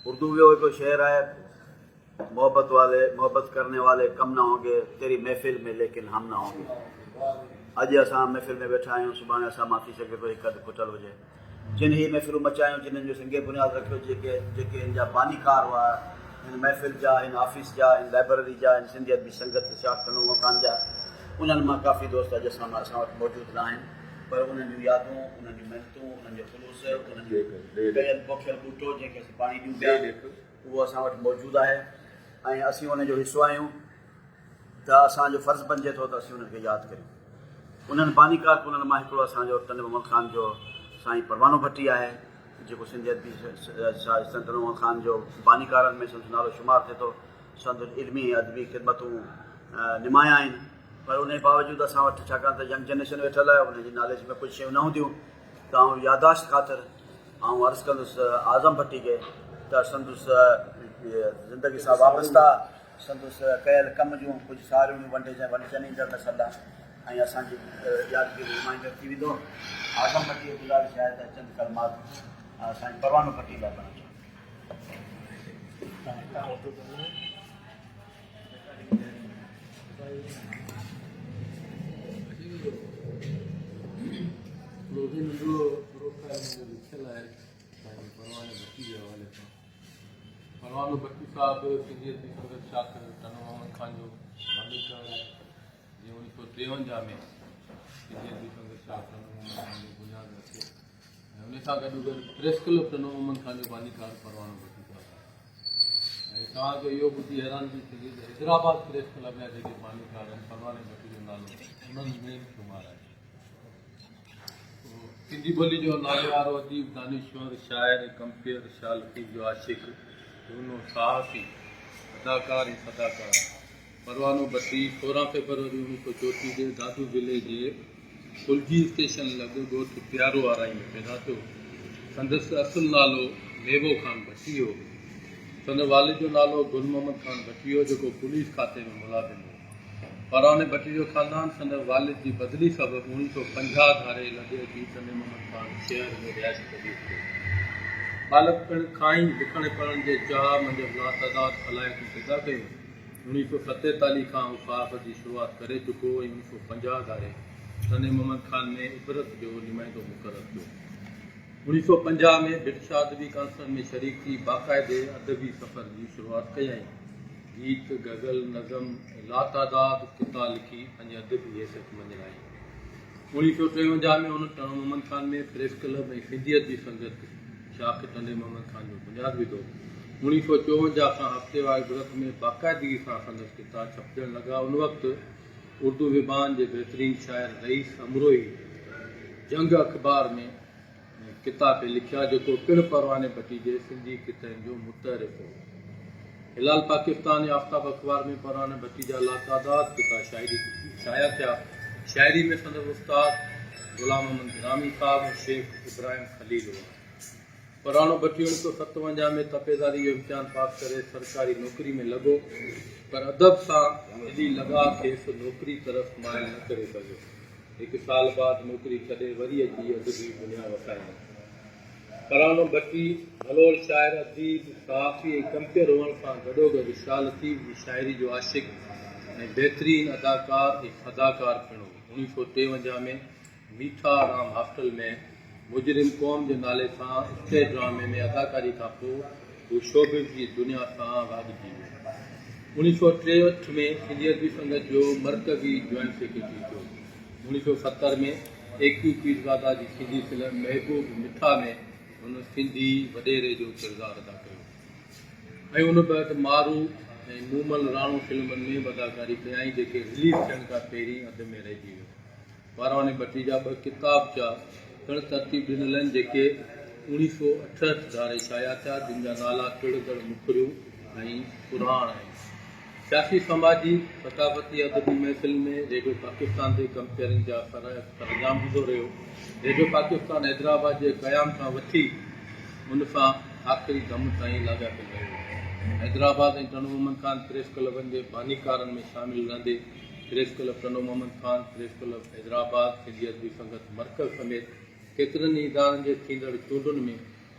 उर्दू में कोई शेर है, मोहब्बत करने वाले कम ना होंगे तेरी महफिल में, लेकिन हम ना होंगे। अॼु असां महफ़िल में वेठा आहियूं, सुभाणे असां मां थी सघे थो हिकु अधु खुटल हुजे। जिन ही महफ़िलूं मचायूं, जिन्हनि जो संगे बुनियादु रखियो, जेके हिन जा बानीकार हुआ, हिन महफ़िल जा, हिन ऑफिस जा, हिन लाइब्रेरी जा, हिन सिंधियत बि संगत शाख तनूम खान जा, उन्हनि मां काफ़ी दोस्त अॼु असां वटि मौजूदु न आहिनि, पर उन्हनि जूं यादूं, उन्हनि जूं महिनतूं, उन्हनि जो ख़ुलूस, उन्हनि जो कयल पोखियल ॿूटो जंहिंखे असीं पाणी ॾियूं पिया, उहो असां वटि मौजूदु आहे ऐं असीं उनजो हिसो आहियूं। त असांजो फ़र्ज़ु बणिजे थो त असीं उन्हनि खे यादि करियूं। उन्हनि बानीकार उन्हनि मां हिकिड़ो असांजो तन मोहम्मद ख़ान जो साईं परवानो भट्टी आहे, जेको सिंधियत बि तन मोहम्मद ख़ान जो बानीकारनि में संदसि नालो शुमारु थिए थो। संदसि इल्मी अदबी ख़िदमतूं निमाया आहिनि, पर उन जे बावजूदि असां वटि छाकाणि त यंग जनरेशन वेठल आहे, उनजी नॉलेज में कुझु शयूं न हूंदियूं, त आउं यादाश्त ख़ातिर आउं अर्ज़ु कंदुसि आज़म भट्टी खे त संदसि ज़िंदगी सां वाबस्ता संदसि कयल कम जूं कुझु सारियूं वंडजनि ईंदड़ नसल ऐं असांजी यादगिरी रिमाइंडर थी वेंदो। आज़म भट्टी गुज़ारिश आहे त चंद कलमात असांजे परवानो भट्टी लाइ करणु परवानो भट्टी साहब सिंधियत जी संगत शाख तन मोहम्मद ख़ान जो बानीकार जीअं 1953 में सिंधियत जी संगत शाख तन मोहम्मद ख़ान जो बुनियादु रखियो ऐं उन सां गॾु प्रेस क्लब तन मोहम्मद ख़ान जो बानीकार परवानो भट्टी साहब आहे। ऐं तव्हांखे इहो ॿुधी हैरानगी थींदी त हैदराबाद प्रेस क्लब जा जेके बानीकार आहिनि, परवाने भट्टी जो नालो उन्हनि में शुमार आहे। सिंधी ॿोली जो नाले वारो अदीब, दानिश्वर, शाइर, कंपेर, शाह लतीफ़ जो आशिक़, दोनों साहसी, अदाकार ऐं सदाकार परवानो भट्टी 16 फरवरी 1934 दादू ज़िले जे कुलजी स्टेशन लॻ ॻोठ प्यारो वाराई में पैदा थियो। संदसि असुलु नालो मेवो ख़ान भट्टी हो। संदसि वालिद जो नालो गुल मोहम्मद ख़ान भट्टी हो, जेको पुलिस खाते में मुलाज़िम हो। परवाने भट्टी जो ख़ानदान संदसि वालिद जी बदिली सबबु 1950 धारे लॻे अची तन मोहम्मद ख़ान शहर में रिहाइश कई। बालकपण खां ई लिखण पढ़ण जे चाह मंझि लातदाद अलाइक़ूं पैदा कयूं। 1947 खां उफ़ाफ़ जी शुरूआति करे चुको ऐं 1950 धारे तन मोहम्मद ख़ान में इबरत जो नुमाइंदो मुक़ररु थियो। 1950 में ब्रिटिश अदबी काउंसिल में शरीक थी बाक़ाइदे अदबी सफ़र जी शुरूआति कयई। गीत, गज़ल, नज़म ऐं लातदाद किता लिखी पंहिंजे अदबी हैसियत मंझाई। 1953 में हुन तन मोहम्मद ख़ान में प्रेस क्लब ऐं सिंधियत जी संगत शाख तन मोहम्मद ख़ान जो बुनियादु विधो। 1954 खां हफ़्तेवार इबरत में बाक़ाइदगी सां संदसि किताब छपजणु लॻा। उन वक़्तु उर्दू ज़बान जे बहितरीनु शाइर रईस अमरोही जंग अख़बार में किताब लिखिया, जेको पिणु परवाने भट्टी जे सिंधी कितनि जो मुतहरिफ़ हो। हिलाल पाकिस्तान या आफ्ताब अख़बार में परवाने भट्टी जा लातदाद किताब शाया थिया। शाइरी में संदसि उस्ताद ग़ुलाम अहमद गिरामी साहब ऐं शेख इब्राहिम खलील हुआ। परवानो भट्टी 1957 में तपेदारी जो इम्तिहान पास करे सरकारी नौकरी में लॻो, पर अदब सां एॾी लॻा खेसि नौकरी तरफ़ माइल न करे सघियो। 1 साल बाद नौकरी छॾे वरी अची अदबी दुनिया वसाई। परवानो भट्टी भलोल शाइर, अदीब, सहाफ़ी ऐं कंपेर हुअण सां गॾोगॾु शाह लतीफ़ जी शाइरी जो आशिक़ ऐं बहितरीनु अदाकार ऐं सदाकार पिणु हो। 1953 में मीठा राम हॉस्टल में मुजरिम क़ौम जे नाले सां स्टेज ड्रामे में अदाकारी खां पोइ हू शोबिज़ जी दुनिया सां वागजी वियो। 1963 में सिंधियत जी संगत जो मरकज़ी जॉइंट सेक्रेटरी थियो। 1970 में AQ पीरज़ादा जी सिंधी फिल्म महबूब मिठा में हुन सिंधी वॾेरे जो किरदारु अदा कयो ऐं उन बैदि मारू ऐं मूमल राणो फिल्मनि में अदाकारी कयाई, जेके रिलीज़ थियण खां पहिरीं अध में रहिजी वियो। परवाने भट्टी जा 2 किताब जा पिणु तरतीब ॾिनल आहिनि, जेके 1968 धारे शाया थिया, जिन जा नाला टिड़दड़ मुखरियूं ऐं पुराण आहिनि। सियासी समाजी सकाफ़ती अदबी महफ़िल में रेडियो पाकिस्तान ते कंपेयरिंग जा सरंजाम ॾींदो रहियो। रेडियो पाकिस्तान हैदराबाद जे क़याम खां वठी उन सां आख़िरी दम ताईं लाॻापियल रहियो। हैदराबाद ऐं तन मोहम्मद ख़ान प्रेस क्लबनि जे बानीकारनि में शामिल रहंदे प्रेस क्लब तन मोहम्मद ख़ान, प्रेस क्लब हैदराबाद, सिंधियत जी संगत मरकज़ समेत केतिरनि ई इदारनि जे थींदड़ चूंडुनि में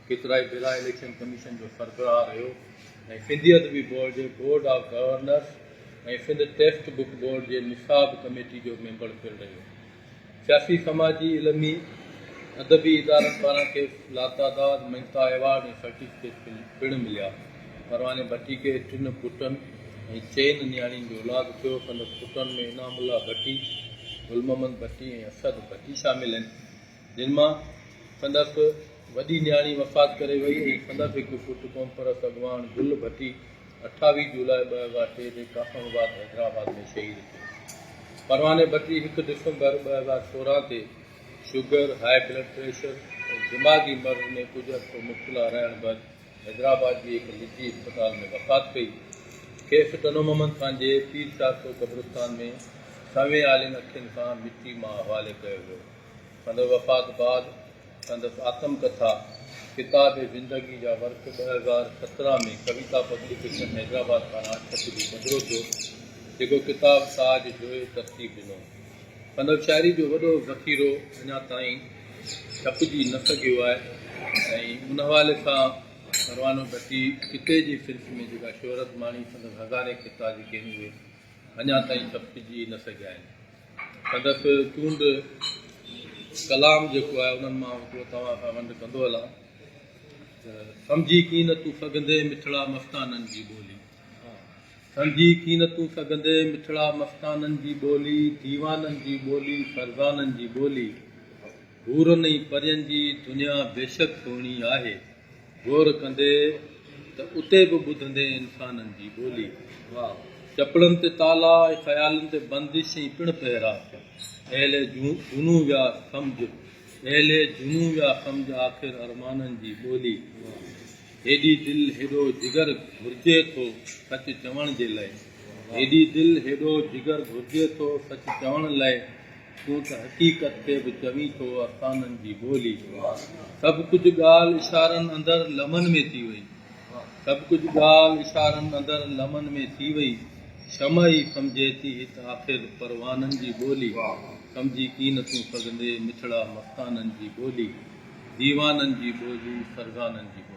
केतिरा ई ज़िला इलेक्शन कमीशन जो सरबराह रहियो ऐं सिंधी अदबी board J board of governors ऐं सिंध टेक्स्ट बुक बोर्ड जे निसाब कमेटी जो मेंबर पिणु रहियो। सियासी समाजी इल्मी अदबी इदारनि पारां खेसि लातादाद महिता एवार्ड ऐं सर्टिफिकेट पिणु मिलिया। परवाने भट्टी खे 3 पुटनि ऐं 4 नियाणियुनि जो औलाद थियो। संदसि पुटनि में इनामुल्ला भट्टी, गुल मोहम्मद भट्टी ऐं असद भट्टी शामिल आहिनि, जिन मां संदसि वॾी नियाणी वफ़ात करे वई ऐं संदसि हिकु पुटु क़ौमपरस्त अॻवान गुल भट्टी 28 जुलाई 2003 ते कासमाबाद हैदराबाद में शहीद थियो। परवाने भट्टी 1 दिसंबर 2016 ते शुगर, हाई ब्लड प्रेशर ऐं दिमाग़ी मर्ज़ में कुझु अर्सो मुब्तला रहण बैदि हैदराबाद जी हिकु निजी अस्पताल में वफ़ात कई। खेसि टनो मोहम्मद खान जे पीर शाह कब्रिस्तान में सवें आलिन अखियुनि सां मिटी मां हवाले कयो वियो। संदसि वफ़ात बाद संदसि आत्मकथा किताब ज़िंदगी जा वर्क 2017 में कविता पब्लिकेशन हैदराबाद पारां छपजी पधिरो थियो, जेको किताब ताज जोए तरतीब ॾिनो। संदसि शाइरी जो वॾो ज़ख़ीरो अञा ताईं छपजी न सघियो आहे ऐं उन हवाले सां परवानो भट्टी किते जी सिंध में जेका शोहरत माणी संदसि हज़ारे किता जेके आहिनि उहे अञा ताईं छपजी न सघिया आहिनि। संदसि चूंड कलाम जेको आहे उन्हनि मां हिकिड़ो तव्हां सां वंड कंदो हलां। सम्झी की न तूं सघंदे मिठड़ा मस्ताननि जी ॿोली, सम्झी की न तूं सघंदे मिठड़ा मस्ताननि जी ॿोली, दीवाननि जी ॿोली, फरज़ाननि जी ॿोली, हूरनि ई परियनि जी दुनिया बेशक सुहिणी आहे, गौर कंदे त उते बि ॿुधंदे इंसाननि जी ॿोली। चपड़नि ते ताला ऐं ख़्यालनि ते बंदिश ऐं पिणु पहिरा, अहले जुनू विया सम्झ, अहले जुनू विया सम्झ आख़िर अरमाननि जी ॿोली। हेॾी दिलि हेॾो जिगर घुरिजे थो सच चवण जे लाइ, हेॾी दिलि हेॾो जिगर घुरिजे थो सच चवण लाइ, तूं त हक़ीक़त ते बि चवीं थो अफ़साननि जी ॿोली। सभु कुझु ॻाल्हि इशारनि अंदरि लमन में थी वई, सभु कुझु ॻाल्हि इशारनि अंदरि लमन में थी वई, शम ई सम्झे थी हित आख़िर परवाननि जी ॿोली। सम्झी की न तूं सघंदे मिठड़ा मस्ताननि जी ॿोली, दीवाननि जी ॿोली, फरज़ाननि जी ॿोली।